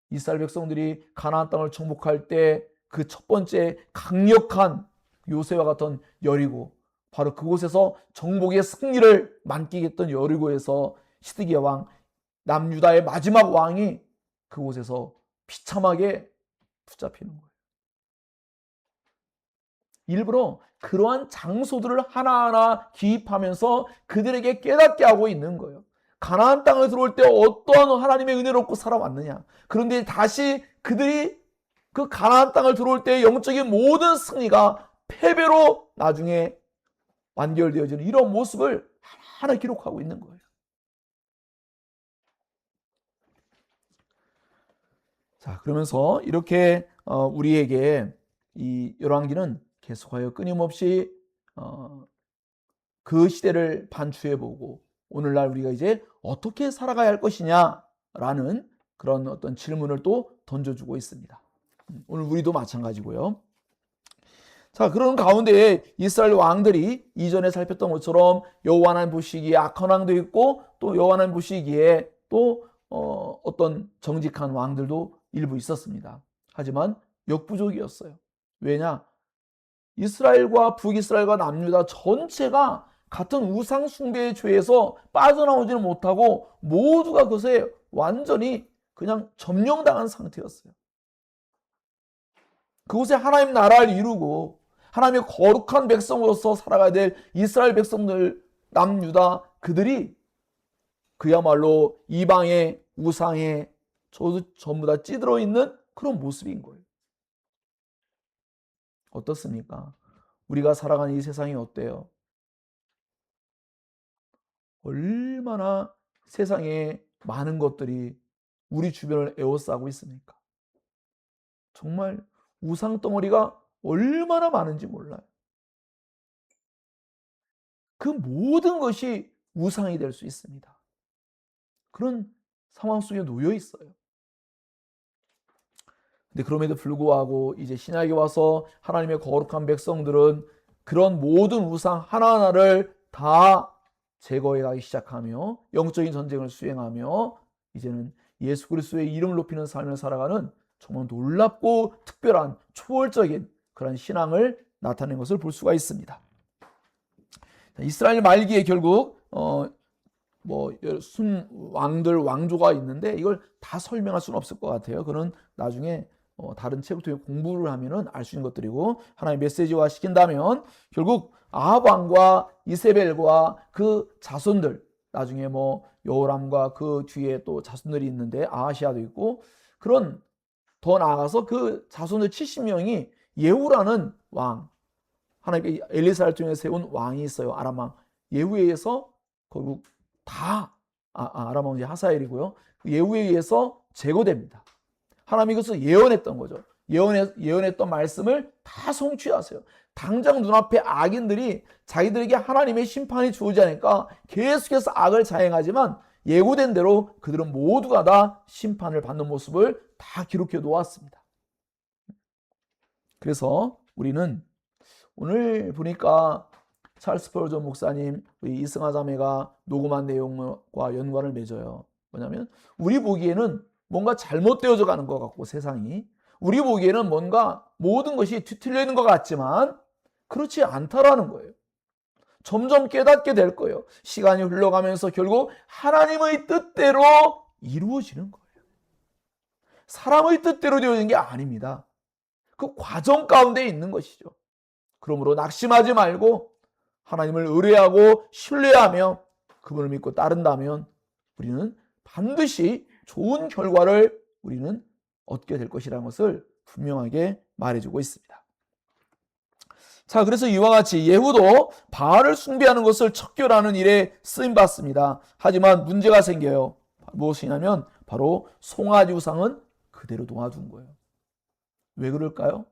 이스라엘 백성들이 가나안 땅을 정복할 때 그 첫 번째 강력한 요새와 같은 여리고, 바로 그곳에서 정복의 승리를 만끽했던 여리고에서 시드기야 왕, 남유다의 마지막 왕이 그곳에서 비참하게 붙잡히는 거예요. 일부러 그러한 장소들을 하나하나 기입하면서 그들에게 깨닫게 하고 있는 거예요. 가나안 땅에 들어올 때 어떠한 하나님의 은혜를 얻고 살아왔느냐. 그런데 다시 그들이 그 가나안 땅을 들어올 때 영적인 모든 승리가 패배로 나중에 완결되어지는 이런 모습을 하나하나 기록하고 있는 거예요. 자, 그러면서 이렇게 우리에게 이 열왕기는 계속하여 끊임없이 그 시대를 반추해보고 오늘날 우리가 이제 어떻게 살아가야 할 것이냐라는 그런 어떤 질문을 또 던져주고 있습니다. 오늘 우리도 마찬가지고요. 자, 그런 가운데 이스라엘 왕들이 이전에 살폈던 것처럼 여호와 하나님 보시기에 악한 왕도 있고 또 여호와 하나님 보시기에 또 어떤 정직한 왕들도 일부 있었습니다. 하지만 역부족이었어요. 왜냐? 이스라엘과 북이스라엘과 남유다 전체가 같은 우상 숭배의 죄에서 빠져나오지는 못하고 모두가 그것에 완전히 그냥 점령당한 상태였어요. 그곳에 하나님 나라를 이루고 하나님의 거룩한 백성으로서 살아가야 될 이스라엘 백성들, 남유다, 그들이 그야말로 이방의 우상에 전부 다 찌들어 있는 그런 모습인 거예요. 어떻습니까? 우리가 살아가는 이 세상이 어때요? 얼마나 세상에 많은 것들이 우리 주변을 에워싸고 있습니까? 정말 우상 덩어리가 얼마나 많은지 몰라요. 그 모든 것이 우상이 될 수 있습니다. 그런 상황 속에 놓여 있어요. 근데 그럼에도 불구하고 이제 신약에 와서 하나님의 거룩한 백성들은 그런 모든 우상 하나하나를 다 제거해 가기 시작하며 영적인 전쟁을 수행하며 이제는 예수 그리스도의 이름을 높이는 삶을 살아가는 정말 놀랍고 특별한 초월적인 그런 신앙을 나타낸 것을 볼 수가 있습니다. 이스라엘 말기에 결국 순 왕들 왕조가 있는데 이걸 다 설명할 수는 없을 것 같아요. 그는 나중에 다른 책을 통해 공부를 하면은 알 수 있는 것들이고 하나의 메시지화 시킨다면 결국 아합 왕과 이세벨과 그 자손들, 나중에 여호람과 그 뒤에 또 자손들이 있는데 아하시아도 있고, 그런 더 나아가서 그 자손들 70명이 예후라는 왕, 하나님께 엘리사를 통해 세운 왕이 있어요. 아람 왕 예후에 의해서 결국 다 아람 왕 하사엘이고요. 예후에 의해서 제거됩니다. 하나님이 그것을 예언했던 거죠. 예언했던 말씀을 다 성취하세요. 당장 눈앞에 악인들이 자기들에게 하나님의 심판이 주어지지 않으니까 계속해서 악을 자행하지만 예고된 대로 그들은 모두가 다 심판을 받는 모습을 다 기록해 놓았습니다. 그래서 우리는 오늘 보니까 찰스 스펄전 목사님, 우리 이승하 자매가 녹음한 내용과 연관을 맺어요. 뭐냐면 우리 보기에는 뭔가 잘못되어져 가는 것 같고, 세상이 우리 보기에는 뭔가 모든 것이 뒤틀려 있는 것 같지만 그렇지 않다라는 거예요. 점점 깨닫게 될 거예요. 시간이 흘러가면서 결국 하나님의 뜻대로 이루어지는 거예요. 사람의 뜻대로 되어지는 게 아닙니다. 그 과정 가운데 있는 것이죠. 그러므로 낙심하지 말고 하나님을 의뢰하고 신뢰하며 그분을 믿고 따른다면 우리는 반드시 좋은 결과를 우리는 얻게 될 것이라는 것을 분명하게 말해주고 있습니다. 자, 그래서 이와 같이 예후도 바알을 숭배하는 것을 척결하는 일에 쓰임받습니다. 하지만 문제가 생겨요. 무엇이냐면 바로 송아지 우상은 그대로 놓아둔 거예요. 왜 그럴까요?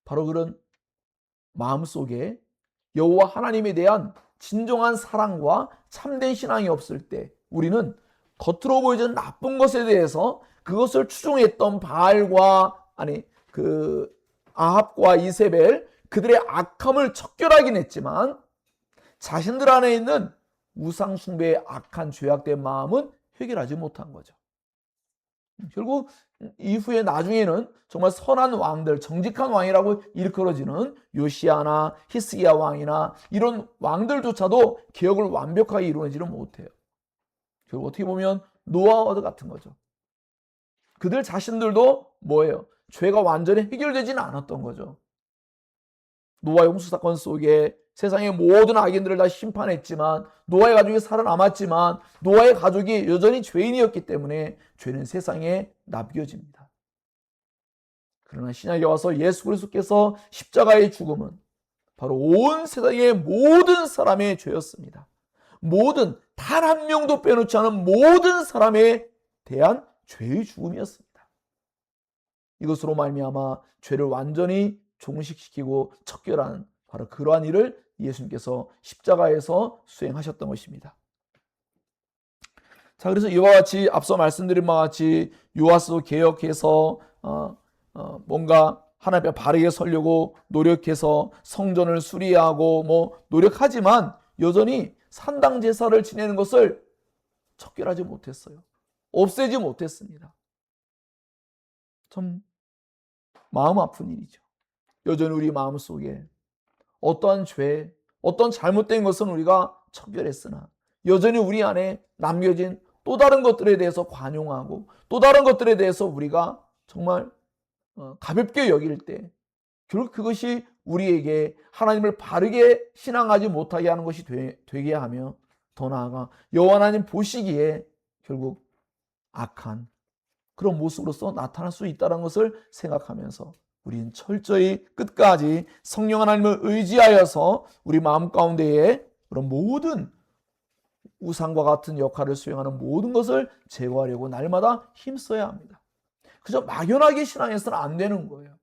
바로 그런 마음속에 여호와 하나님에 대한 진정한 사랑과 참된 신앙이 없을 때 우리는 겉으로 보여지는 나쁜 것에 대해서 그것을 추종했던 바알과 그 아합과 이세벨, 그들의 악함을 척결하긴 했지만 자신들 안에 있는 우상 숭배의 악한 죄악된 마음은 해결하지 못한 거죠. 결국 이후에 나중에는 정말 선한 왕들, 정직한 왕이라고 일컬어지는 요시아나 히스기야 왕이나 이런 왕들조차도 개혁을 완벽하게 이루어지는 못해요. 결국 어떻게 보면 노아와 같은 거죠. 그들 자신들도 뭐예요? 죄가 완전히 해결되지는 않았던 거죠. 노아 홍수 사건 속에 세상의 모든 악인들을 다 심판했지만 노아의 가족이 살아남았지만 노아의 가족이 여전히 죄인이었기 때문에 죄는 세상에 남겨집니다. 그러나 신약에 와서 예수 그리스도께서 십자가의 죽음은 바로 온 세상의 모든 사람의 죄였습니다. 모든 단 한 명도 빼놓지 않은 모든 사람에 대한 죄의 죽음이었습니다. 이것으로 말미암아 죄를 완전히 종식시키고 척결하는 바로 그러한 일을 예수님께서 십자가에서 수행하셨던 것입니다. 자, 그래서 이와 같이 앞서 말씀드린 바와 같이 요하스도 개혁해서 뭔가 하나님 앞에 바르게 서려고 노력해서 성전을 수리하고 노력하지만 여전히 산당 제사를 지내는 것을 척결하지 못했어요. 없애지 못했습니다. 참 마음 아픈 일이죠. 여전히 우리 마음속에 어떠한 죄, 어떤 잘못된 것은 우리가 척결했으나 여전히 우리 안에 남겨진 또 다른 것들에 대해서 관용하고 또 다른 것들에 대해서 우리가 정말 가볍게 여길 때 결국 그것이 우리에게 하나님을 바르게 신앙하지 못하게 하는 것이 되게 하며 더 나아가 여호와 하나님 보시기에 결국 악한 그런 모습으로서 나타날 수 있다는 것을 생각하면서 우리는 철저히 끝까지 성령 하나님을 의지하여서 우리 마음 가운데에 그런 모든 우상과 같은 역할을 수행하는 모든 것을 제거하려고 날마다 힘써야 합니다. 그저 막연하게 신앙해서는 안 되는 거예요.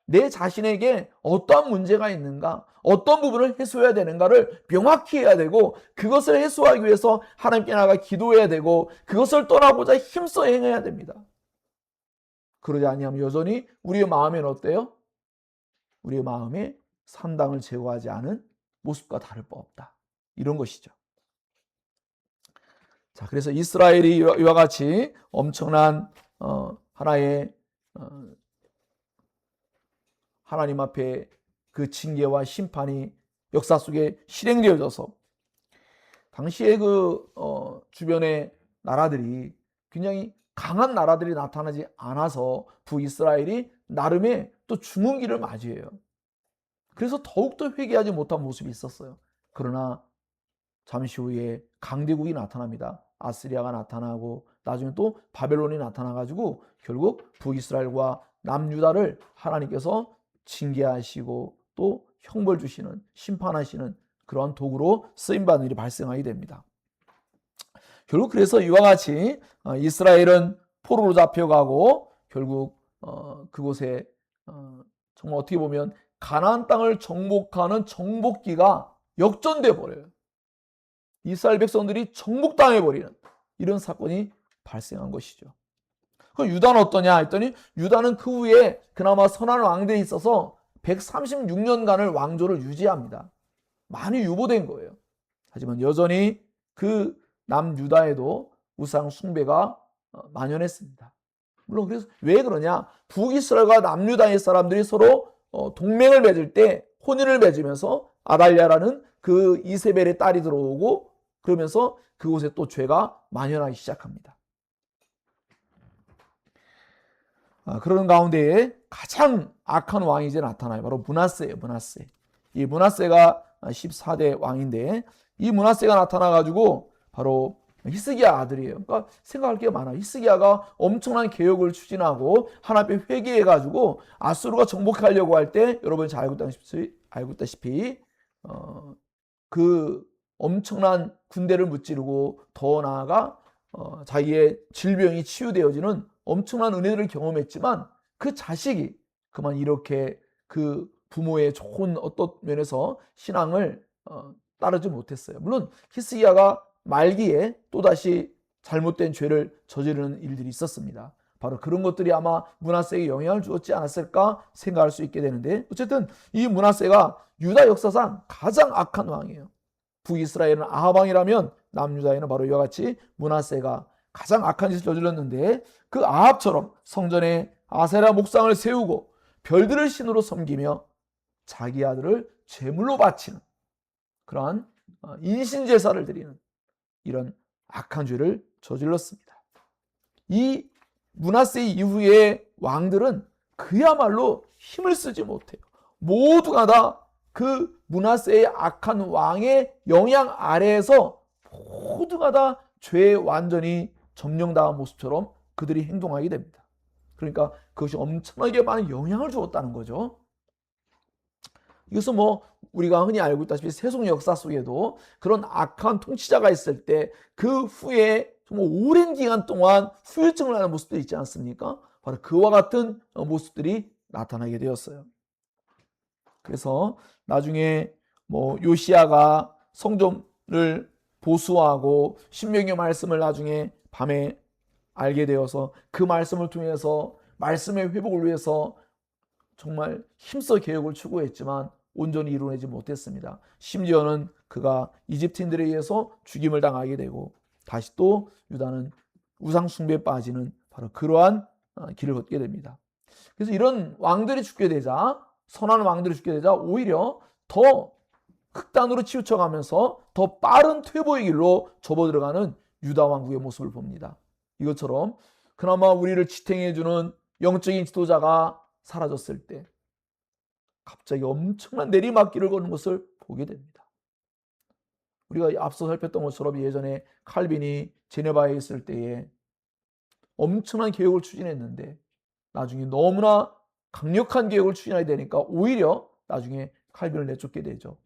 내 자신에게 어떠한 문제가 있는가, 어떤 부분을 해소해야 되는가를 명확히 해야 되고 그것을 해소하기 위해서 하나님께 나아가 기도해야 되고 그것을 떠나고자 힘써 행해야 됩니다. 그러지 아니하면 여전히 우리의 마음에는 어때요? 우리의 마음에 산당을 제거하지 않은 모습과 다를 바 없다. 이런 것이죠. 자, 그래서 이스라엘이 이와 같이 엄청난 하나의 하나님 앞에 그 징계와 심판이 역사 속에 실행되어져서 당시에 그 주변의 나라들이 굉장히 강한 나라들이 나타나지 않아서 북이스라엘이 나름의 또 주문기를 맞이해요. 그래서 더욱더 회개하지 못한 모습이 있었어요. 그러나 잠시 후에 강대국이 나타납니다. 아스리아가 나타나고 나중에 또 바벨론이 나타나가지고 결국 북이스라엘과 남유다를 하나님께서 징계하시고 또 형벌 주시는 심판하시는 그러한 도구로 쓰임받는 일이 발생하게 됩니다. 결국 그래서 이와 같이 이스라엘은 포로로 잡혀가고 결국 그곳에 정말 어떻게 보면 가나안 땅을 정복하는 정복기가 역전돼 버려요. 이스라엘 백성들이 정복당해 버리는 이런 사건이 발생한 것이죠. 그럼 유다는 어떠냐 했더니 유다는 그 후에 그나마 선한 왕들이 있어서 136년간을 왕조를 유지합니다. 많이 유보된 거예요. 하지만 여전히 그 남유다에도 우상 숭배가 만연했습니다. 물론 그래서 왜 그러냐? 북이스라엘과 남유다의 사람들이 서로 동맹을 맺을 때 혼인을 맺으면서 아달랴라는 그 이세벨의 딸이 들어오고 그러면서 그곳에 또 죄가 만연하기 시작합니다. 그런 가운데에 가장 악한 왕이 이제 나타나요. 바로 므낫세예요. 므낫세. 이 므낫세가 14대 왕인데 이 므낫세가 나타나가지고 바로 히스기야 아들이에요. 그러니까 생각할 게 많아요. 히스기야가 엄청난 개혁을 추진하고 하나님 앞에 회개해가지고 아수르가 정복하려고 할 때 여러분이 잘 알고 있다시피 그 엄청난 군대를 무찌르고 더 나아가 자기의 질병이 치유되어지는 엄청난 은혜를 경험했지만 그 자식이 그만 이렇게 그 부모의 좋은 어떤 면에서 신앙을 따르지 못했어요. 물론 히스기야가 말기에 또다시 잘못된 죄를 저지르는 일들이 있었습니다. 바로 그런 것들이 아마 므낫세에게 영향을 주었지 않았을까 생각할 수 있게 되는데, 어쨌든 이 므낫세가 유다 역사상 가장 악한 왕이에요. 북이스라엘은 아합 왕이라면 남유다에는 바로 이와 같이 므낫세가 가장 악한 짓을 저질렀는데, 그 아합처럼 성전에 아세라 목상을 세우고 별들을 신으로 섬기며 자기 아들을 제물로 바치는 그러한 인신제사를 드리는 이런 악한 죄를 저질렀습니다. 이 므낫세 이후의 왕들은 그야말로 힘을 쓰지 못해요. 모두가 다 그 므낫세의 악한 왕의 영향 아래에서 모두가 다 죄에 완전히 점령당한 모습처럼 그들이 행동하게 됩니다. 그러니까 그것이 엄청나게 많은 영향을 주었다는 거죠. 이것은 뭐 우리가 흔히 알고 있다시피 세속 역사 속에도 그런 악한 통치자가 있을 때 그 후에 정말 오랜 기간 동안 후유증을 하는 모습들이 있지 않습니까? 바로 그와 같은 모습들이 나타나게 되었어요. 그래서 나중에 뭐 요시야가 성전을 보수하고 신명기 말씀을 나중에 밤에 알게 되어서 그 말씀을 통해서 말씀의 회복을 위해서 정말 힘써 개혁을 추구했지만 온전히 이루어내지 못했습니다. 심지어는 그가 이집트인들에 의해서 죽임을 당하게 되고 다시 또 유다는 우상 숭배에 빠지는 바로 그러한 길을 걷게 됩니다. 그래서 이런 왕들이 죽게 되자, 선한 왕들이 죽게 되자 오히려 더 극단으로 치우쳐가면서 더 빠른 퇴보의 길로 접어들어가는 유다 왕국의 모습을 봅니다. 이것처럼 그나마 우리를 지탱해주는 영적인 지도자가 사라졌을 때 갑자기 엄청난 내리막길을 걷는 것을 보게 됩니다. 우리가 앞서 살폈던 것처럼 예전에 칼빈이 제네바에 있을 때에 엄청난 개혁을 추진했는데 나중에 너무나 강력한 개혁을 추진하게 되니까 오히려 나중에 칼빈을 내쫓게 되죠.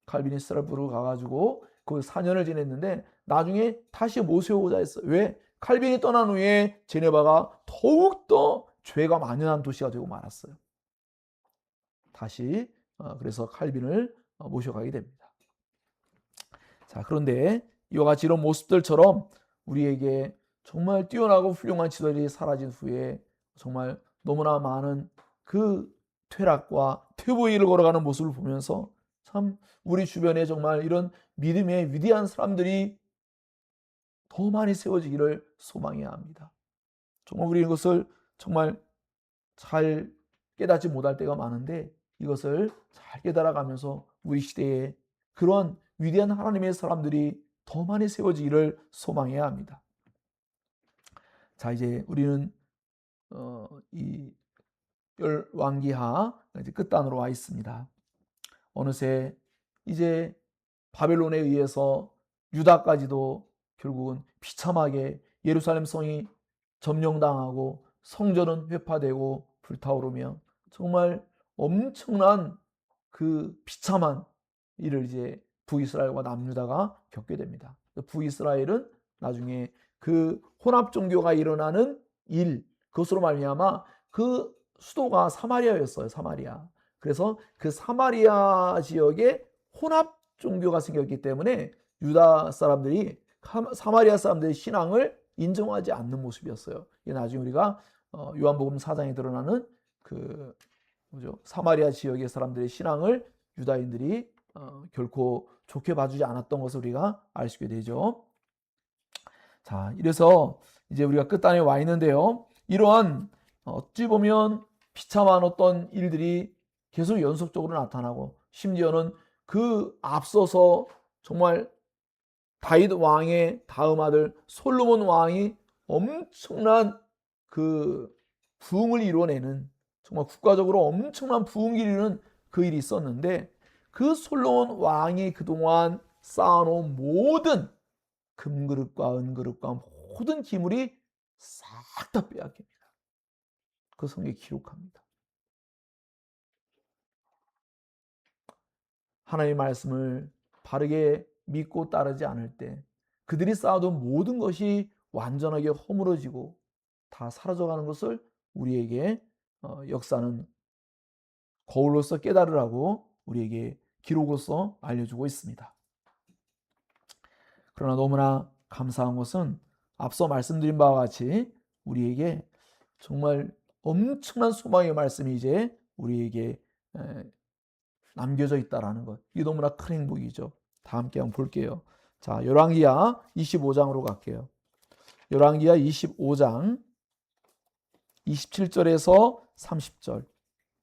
칼빈이 스트라스부르크 가가지고 거기 4년을 지냈는데 나중에 다시 모세오고자 했어요. 왜? 칼빈이 떠난 후에 제네바가 더욱더 죄가 만연한 도시가 되고 말았어요. 다시 그래서 칼빈을 모셔가게 됩니다. 자, 그런데 이와 같이 이런 모습들처럼 우리에게 정말 뛰어나고 훌륭한 지도자들이 사라진 후에 정말 너무나 많은 그 퇴락과 퇴보의 길을 걸어가는 모습을 보면서 참 우리 주변에 정말 이런 믿음의 위대한 사람들이 더 많이 세워지기를 소망해야 합니다. 정말 우리 이것을 정말 잘 깨닫지 못할 때가 많은데 이것을 잘 깨달아가면서 우리 시대에 그런 위대한 하나님의 사람들이 더 많이 세워지기를 소망해야 합니다. 자, 이제 우리는 이 열왕기하 이제 끝단으로 와 있습니다. 어느새 이제 바벨론에 의해서 유다까지도 결국은 비참하게 예루살렘 성이 점령당하고 성전은 회파되고 불타오르며 정말 엄청난 그 비참한 일을 이제 북이스라엘과 남유다가 겪게 됩니다. 북이스라엘은 나중에 그 혼합 종교가 일어나는 일, 그것으로 말미암아 그 수도가 사마리아였어요. 사마리아. 그래서 그 사마리아 지역에 혼합 종교가 생겼기 때문에 유다 사람들이 사마리아 사람들의 신앙을 인정하지 않는 모습이었어요. 이게 나중에 우리가 요한복음 4장에 드러나는 그 뭐죠? 사마리아 지역의 사람들의 신앙을 유다인들이 결코 좋게 봐주지 않았던 것을 우리가 알 수 있게 되죠. 자, 이래서 이제 우리가 끝단에 와 있는데요. 이러한 어찌 보면 비참한 어떤 일들이 계속 연속적으로 나타나고 심지어는 그 앞서서 정말 다윗 왕의 다음 아들 솔로몬 왕이 엄청난 그 부흥을 이뤄내는 정말 국가적으로 엄청난 부흥을 이루는 그 일이 있었는데 그 솔로몬 왕이 그동안 쌓아놓은 모든 금그릇과 은그릇과 모든 기물이 싹 다 빼앗깁니다. 그 성경에 기록합니다. 하나님의 말씀을 바르게 믿고 따르지 않을 때 그들이 쌓아둔 모든 것이 완전하게 허물어지고 다 사라져가는 것을 우리에게 역사는 거울로서 깨달으라고 우리에게 기록으로서 알려주고 있습니다. 그러나 너무나 감사한 것은 앞서 말씀드린 바와 같이 우리에게 정말 엄청난 소망의 말씀이 이제 우리에게 남겨져 있다라는 것. 이게 너무나 큰 행복이죠. 다 함께 한번 볼게요. 자, 열왕기하 25장으로 갈게요. 열왕기하 25장 27절에서 30절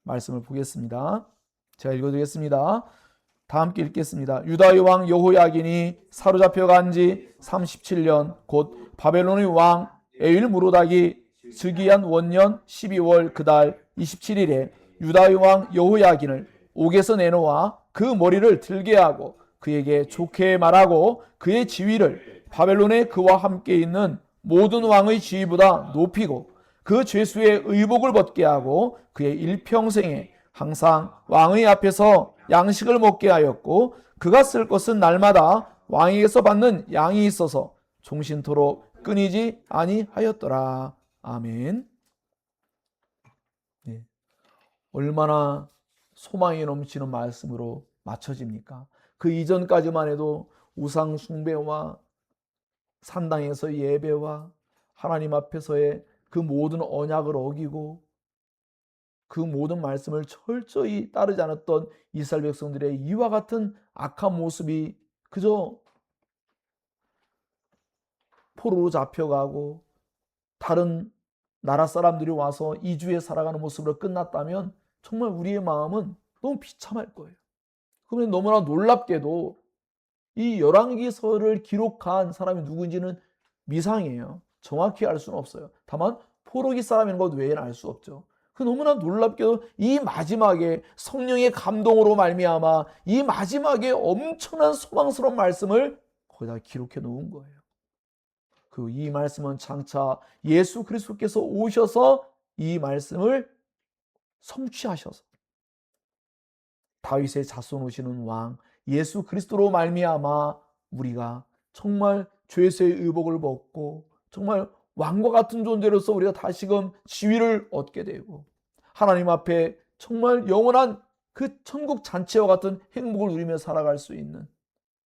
말씀을 보겠습니다. 제가 읽어드리겠습니다. 다 함께 읽겠습니다. 유다의 왕 여호야긴이 사로잡혀간 지 37년 곧 바벨론의 왕 에일무로닥이 즉위한 원년 12월 그달 27일에 유다의 왕 여호야긴을 옥에서 내놓아 그 머리를 들게 하고 그에게 좋게 말하고 그의 지위를 바벨론에 그와 함께 있는 모든 왕의 지위보다 높이고 그 죄수의 의복을 벗게 하고 그의 일평생에 항상 왕의 앞에서 양식을 먹게 하였고 그가 쓸 것은 날마다 왕에게서 받는 양이 있어서 종신토록 끊이지 아니하였더라. 아멘. 네. 얼마나 소망이 넘치는 말씀으로 맞춰집니까? 그 이전까지만 해도 우상 숭배와 산당에서 예배와 하나님 앞에서의 그 모든 언약을 어기고 그 모든 말씀을 철저히 따르지 않았던 이스라엘 백성들의 이와 같은 악한 모습이 그저 포로로 잡혀가고 다른 나라 사람들이 와서 이주해 살아가는 모습으로 끝났다면 정말 우리의 마음은 너무 비참할 거예요. 그러면 너무나 놀랍게도 이 열왕기서를 기록한 사람이 누구인지는 미상이에요. 정확히 알 수는 없어요. 다만 포로기 사람인 것 외에는 알 수 없죠. 그 너무나 놀랍게도 이 마지막에 성령의 감동으로 말미암아 이 마지막에 엄청난 소망스러운 말씀을 거기다 기록해 놓은 거예요. 그 이 말씀은 장차 예수 그리스도께서 오셔서 이 말씀을 성취하셔서 다윗의 자손 오시는 왕 예수 그리스도로 말미암아 우리가 정말 죄의 의복을 벗고 정말 왕과 같은 존재로서 우리가 다시금 지위를 얻게 되고 하나님 앞에 정말 영원한 그 천국 잔치와 같은 행복을 누리며 살아갈 수 있는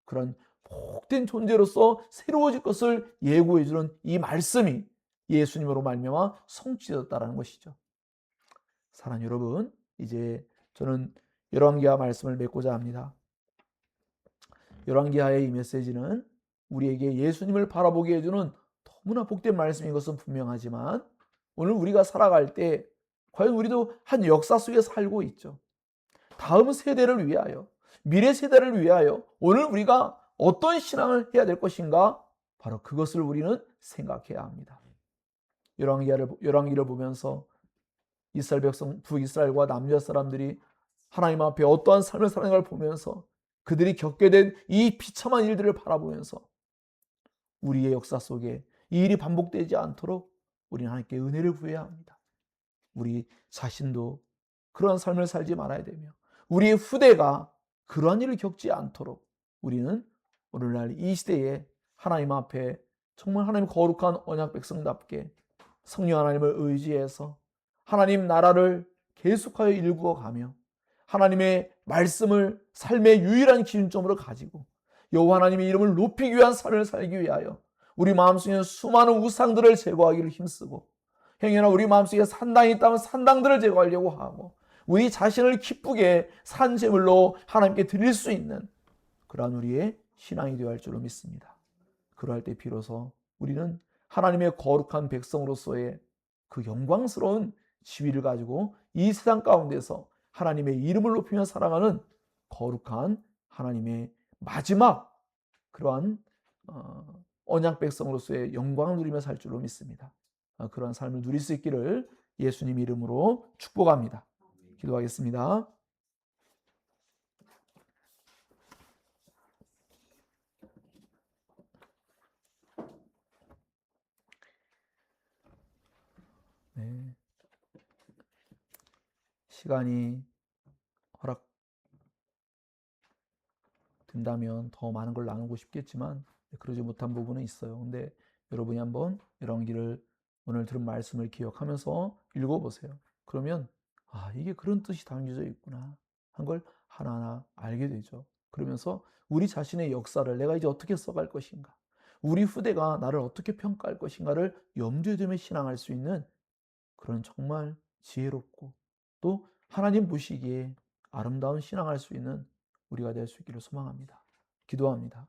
그런 복된 존재로서 새로워질 것을 예고해 주는 이 말씀이 예수님으로 말미암아 성취되었다라는 것이죠. 사랑하는 여러분, 이제 저는 열왕기하 말씀을 맺고자 합니다. 열왕기하의 이 메시지는 우리에게 예수님을 바라보게 해주는 너무나 복된 말씀인 것은 분명하지만 오늘 우리가 살아갈 때 과연 우리도 한 역사 속에 살고 있죠. 다음 세대를 위하여, 미래 세대를 위하여 오늘 우리가 어떤 신앙을 해야 될 것인가? 바로 그것을 우리는 생각해야 합니다. 열왕기를 보면서 이스라엘 백성, 북이스라엘과 남유다 사람들이 하나님 앞에 어떠한 삶을 사는 걸 보면서 그들이 겪게 된 이 비참한 일들을 바라보면서 우리의 역사 속에 이 일이 반복되지 않도록 우리는 하나님께 은혜를 구해야 합니다. 우리 자신도 그러한 삶을 살지 말아야 되며 우리의 후대가 그러한 일을 겪지 않도록 우리는 오늘날 이 시대에 하나님 앞에 정말 하나님 거룩한 언약 백성답게 성령 하나님을 의지해서 하나님 나라를 계속하여 일구어 가며 하나님의 말씀을 삶의 유일한 기준점으로 가지고 여호와 하나님의 이름을 높이기 위한 삶을 살기 위하여 우리 마음속에 수많은 우상들을 제거하기를 힘쓰고 행여나 우리 마음속에 산당이 있다면 산당들을 제거하려고 하고 우리 자신을 기쁘게 산 제물로 하나님께 드릴 수 있는 그러한 우리의 신앙이 되어야 할 줄로 믿습니다. 그러할 때 비로소 우리는 하나님의 거룩한 백성으로서의 그 영광스러운 지위를 가지고 이 세상 가운데서 하나님의 이름을 높이며 살아가는 거룩한 하나님의 마지막 그러한 언약 백성으로서의 영광을 누리며 살 줄로 믿습니다. 그러한 삶을 누릴 수 있기를 예수님 이름으로 축복합니다. 기도하겠습니다. 네. 시간이 허락된다면 더 많은 걸 나누고 싶겠지만 그러지 못한 부분은 있어요. 근데 여러분이 한번 열왕기를 오늘 들은 말씀을 기억하면서 읽어보세요. 그러면 이게 그런 뜻이 담겨져 있구나 한 걸 하나하나 알게 되죠. 그러면서 우리 자신의 역사를 내가 이제 어떻게 써갈 것인가, 우리 후대가 나를 어떻게 평가할 것인가를 염두에 두며 신앙할 수 있는 그런 정말 지혜롭고 또 하나님 보시기에 아름다운 신앙할 수 있는 우리가 될 수 있기를 소망합니다. 기도합니다.